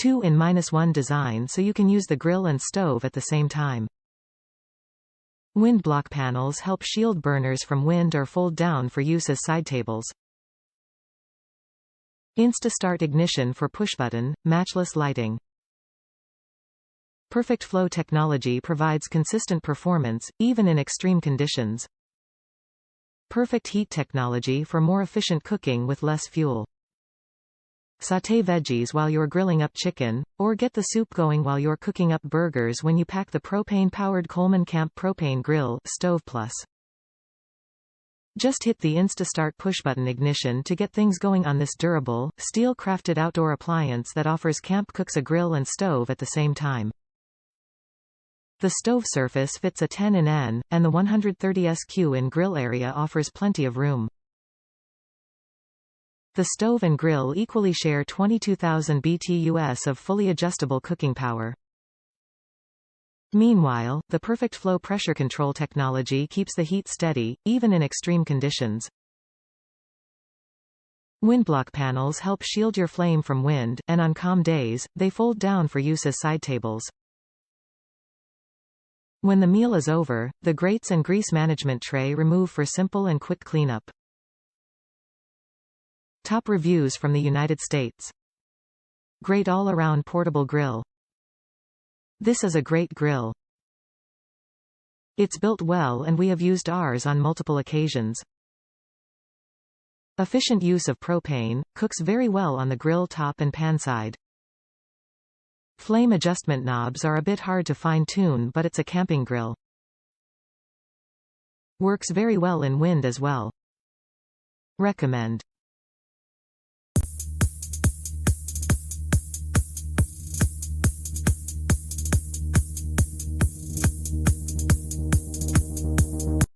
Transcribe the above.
2-in-1 design so you can use the grill and stove at the same time. Windblock panels help shield burners from wind or fold down for use as side tables. Instastart Ignition for push-button, matchless lighting. PerfectFlow technology provides consistent performance, even in extreme conditions. PerfectHeat technology for more efficient cooking with less fuel. Saute veggies while you're grilling up chicken, or get the soup going while you're cooking up burgers when you pack the propane-powered Coleman Camp Propane Grill Stove Plus. Just hit the Instastart push-button ignition to get things going on this durable, steel-crafted outdoor appliance that offers camp cooks a grill and stove at the same time. The stove surface fits a 10-in, and the 130 SQ in grill area offers plenty of room. The stove and grill equally share 22,000 btus of fully adjustable cooking power. Meanwhile, the PerfectFlow pressure control technology keeps the heat steady, even in extreme conditions. Windblock panels help shield your flame from wind, and on calm days, they fold down for use as side tables. When the meal is over, the grates and grease management tray remove for simple and quick cleanup. Top reviews from the United States. Great all-around portable grill. This is a great grill. It's built well and we have used ours on multiple occasions. Efficient use of propane, cooks very well on the grill top and pan side. Flame adjustment knobs are a bit hard to fine-tune, but it's a camping grill. Works very well in wind as well. Recommend.